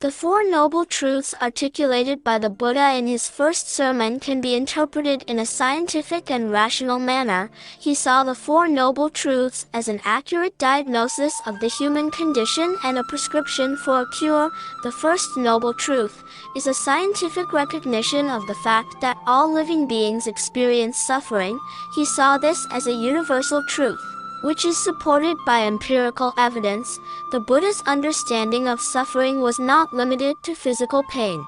The Four Noble Truths articulated by the Buddha in his first sermon can be interpreted in a scientific and rational manner. He saw the Four Noble Truths as an accurate diagnosis of the human condition and a prescription for a cure. The first Noble Truth is a scientific recognition of the fact that all living beings experience suffering. He saw this as a universal truth, which is supported by empirical evidence. The Buddha's understanding of suffering was not limited to physical pain,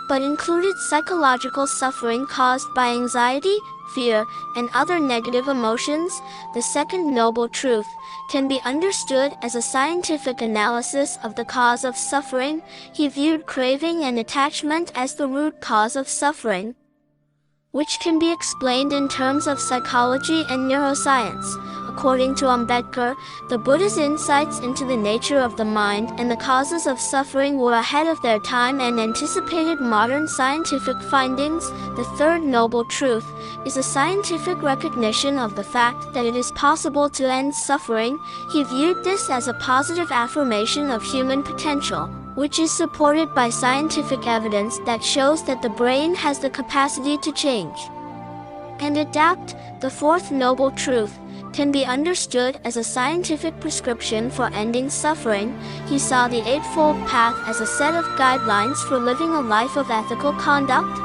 but included psychological suffering caused by anxiety, fear, and other negative emotions. The second noble truth can be understood as a scientific analysis of the cause of suffering. He viewed craving and attachment as the root cause of suffering, which can be explained in terms of psychology and neuroscience. According to Ambedalkars, the Buddha's insights into the nature of the mind and the causes of suffering were ahead of their time and anticipated modern scientific findings. The third noble truth is a scientific recognition of the fact that it is possible to end suffering. He viewed this as a positive affirmation of human potential, which is supported by scientific evidence that shows that the brain has the capacity to change and adapt. The fourth noble truth can be understood as a scientific prescription for ending suffering. He saw the Eightfold Path as a set of guidelines for living a life of ethical conduct,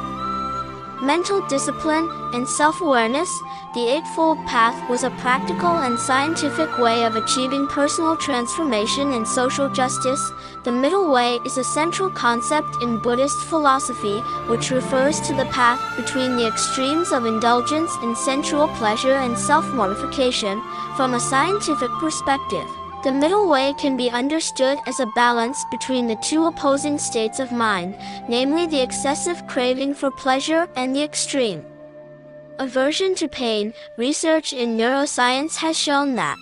mental discipline, and self-awareness. The Eightfold Path was a practical and scientific way of achieving personal transformation and social justice. The middle way is a central concept in Buddhist philosophy, which refers to the path between the extremes of indulgence in sensual pleasure and self-mortification. From a scientific perspective, the middle way can be understood as a balance between the two opposing states of mind, namely the excessive craving for pleasure and the extreme aversion to pain. Research in neuroscience has shown that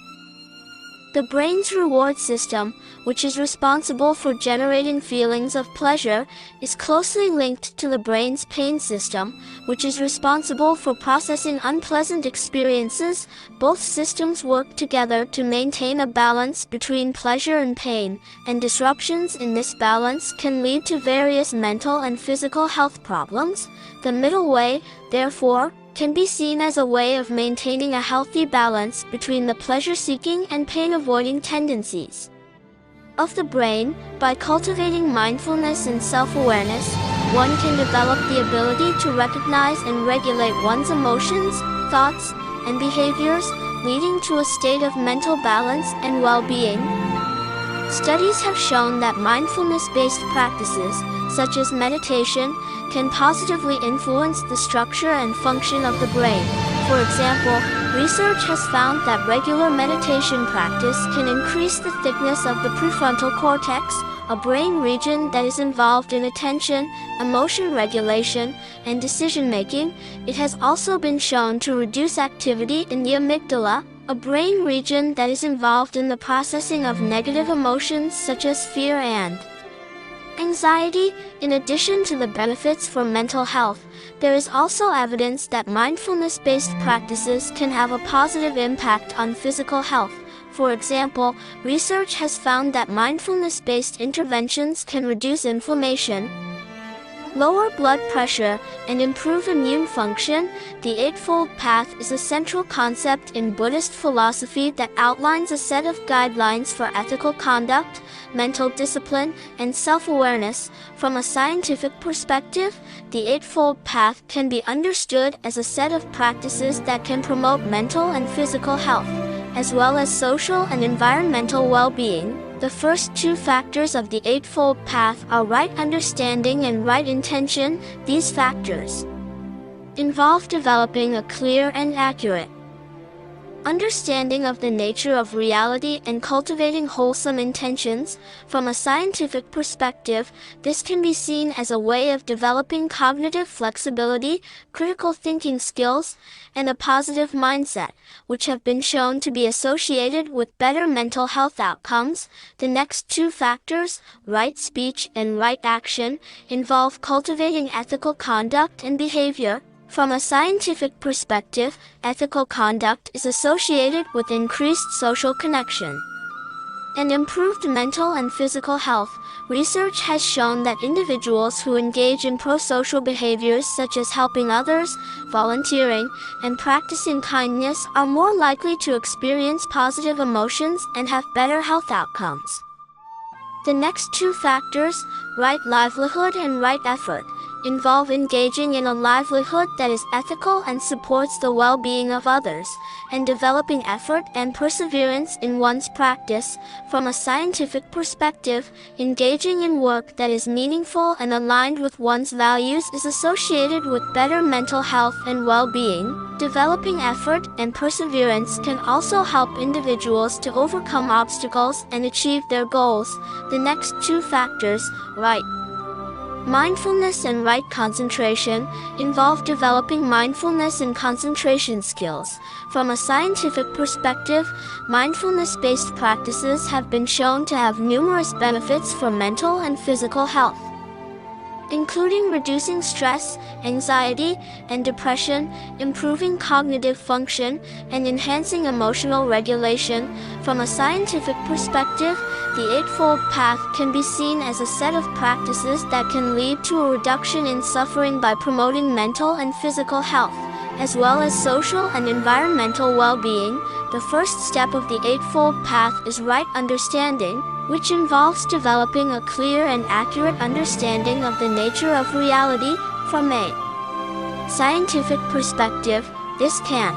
the brain's reward system, which is responsible for generating feelings of pleasure, is closely linked to the brain's pain system, which is responsible for processing unpleasant experiences. Both systems work together to maintain a balance between pleasure and pain, and disruptions in this balance can lead to various mental and physical health problems. The middle way, therefore, can be seen as a way of maintaining a healthy balance between the pleasure-seeking and pain-avoiding tendencies of the brain. By cultivating mindfulness and self-awareness, one can develop the ability to recognize and regulate one's emotions, thoughts, and behaviors, leading to a state of mental balance and well-being. Studies have shown that mindfulness-based practices, such as meditation, can positively influence the structure and function of the brain. For example, research has found that regular meditation practice can increase the thickness of the prefrontal cortex, a brain region that is involved in attention, emotion regulation, and decision-making. It has also been shown to reduce activity in the amygdala, a brain region that is involved in the processing of negative emotions such as fear and anxiety. In addition to the benefits for mental health, there is also evidence that mindfulness-based practices can have a positive impact on physical health. For example, research has found that mindfulness-based interventions can reduce inflammation, lower blood pressure, and improve immune function. The Eightfold Path is a central concept in Buddhist philosophy that outlines a set of guidelines for ethical conduct, mental discipline, and self-awareness. From a scientific perspective, the Eightfold Path can be understood as a set of practices that can promote mental and physical health, as well as social and environmental well-being. The first two factors of the Eightfold Path are right understanding and right intention. These factors involve developing a clear and accurate understanding of the nature of reality and cultivating wholesome intentions. From a scientific perspective, this can be seen as a way of developing cognitive flexibility, critical thinking skills, and a positive mindset, which have been shown to be associated with better mental health outcomes. The next two factors, right speech and right action, involve cultivating ethical conduct and behavior. From a scientific perspective, ethical conduct is associated with increased social connection, and improved mental and physical health. Research has shown that individuals who engage in pro-social behaviors such as helping others, volunteering, and practicing kindness are more likely to experience positive emotions and have better health outcomes. The next two factors, right livelihood and right effort, involve engaging in a livelihood that is ethical and supports the well-being of others, and developing effort and perseverance in one's practice. From a scientific perspective, engaging in work that is meaningful and aligned with one's values is associated with better mental health and well-being. Developing effort and perseverance can also help individuals to overcome obstacles and achieve their goals. The next two factors, right mindfulness and right concentration, involve developing mindfulness and concentration skills. From a scientific perspective, mindfulness-based practices have been shown to have numerous benefits for mental and physical health, including reducing stress, anxiety, and depression, improving cognitive function, and enhancing emotional regulation. From a scientific perspective, the Eightfold Path can be seen as a set of practices that can lead to a reduction in suffering by promoting mental and physical health, as well as social and environmental well-being. The first step of the Eightfold Path is right understanding, which involves developing a clear and accurate understanding of the nature of reality. From a scientific perspective, this can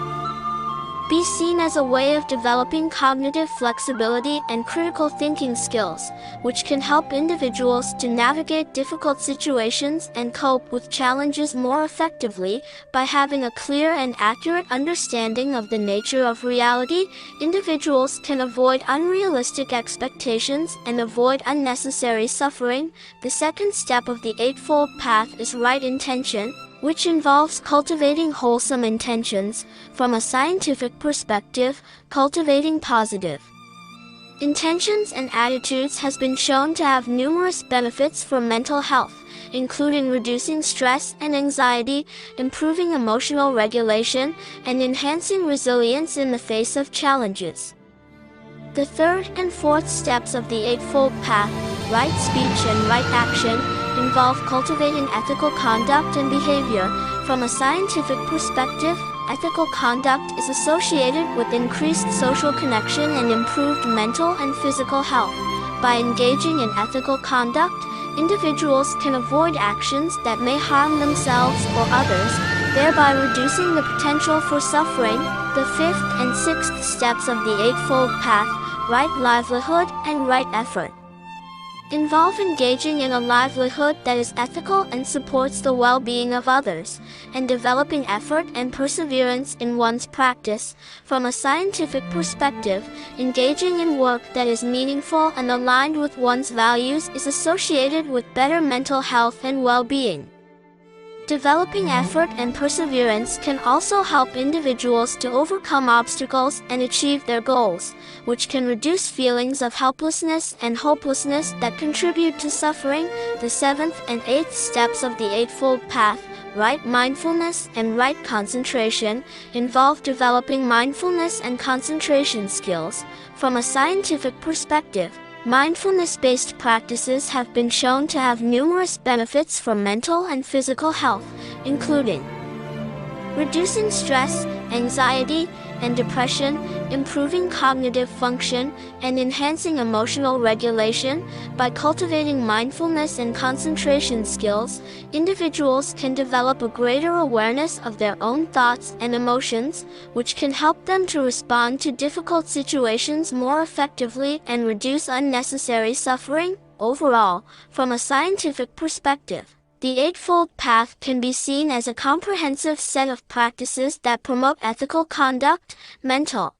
be seen as a way of developing cognitive flexibility and critical thinking skills, which can help individuals to navigate difficult situations and cope with challenges more effectively. By having a clear and accurate understanding of the nature of reality, individuals can avoid unrealistic expectations and avoid unnecessary suffering. The second step of the Eightfold Path is right intention, which involves cultivating wholesome intentions. From a scientific perspective, cultivating positive intentions and attitudes has been shown to have numerous benefits for mental health, including reducing stress and anxiety, improving emotional regulation, and enhancing resilience in the face of challenges. The third and fourth steps of the Eightfold Path, right speech and right action, involve cultivating ethical conduct and behavior. From a scientific perspective, ethical conduct is associated with increased social connection and improved mental and physical health. By engaging in ethical conduct, individuals can avoid actions that may harm themselves or others, thereby reducing the potential for suffering. The fifth and sixth steps of the Eightfold Path, right livelihood and right effort, involve engaging in a livelihood that is ethical and supports the well-being of others, and developing effort and perseverance in one's practice. From a scientific perspective, engaging in work that is meaningful and aligned with one's values is associated with better mental health and well-being. Developing effort and perseverance can also help individuals to overcome obstacles and achieve their goals, which can reduce feelings of helplessness and hopelessness that contribute to suffering. The seventh and eighth steps of the Eightfold Path, right mindfulness and right concentration, involve developing mindfulness and concentration skills. From a scientific perspective, mindfulness-based practices have been shown to have numerous benefits for mental and physical health, including reducing stress, anxiety, and depression, improving cognitive function, and enhancing emotional regulation. By cultivating mindfulness and concentration skills, individuals can develop a greater awareness of their own thoughts and emotions, which can help them to respond to difficult situations more effectively and reduce unnecessary suffering. Overall, from a scientific perspective, the Eightfold Path can be seen as a comprehensive set of practices that promote ethical conduct, mental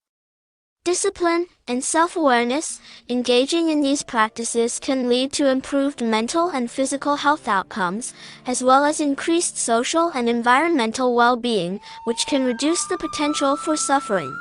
discipline, and self-awareness. Engaging in these practices can lead to improved mental and physical health outcomes, as well as increased social and environmental well-being, which can reduce the potential for suffering.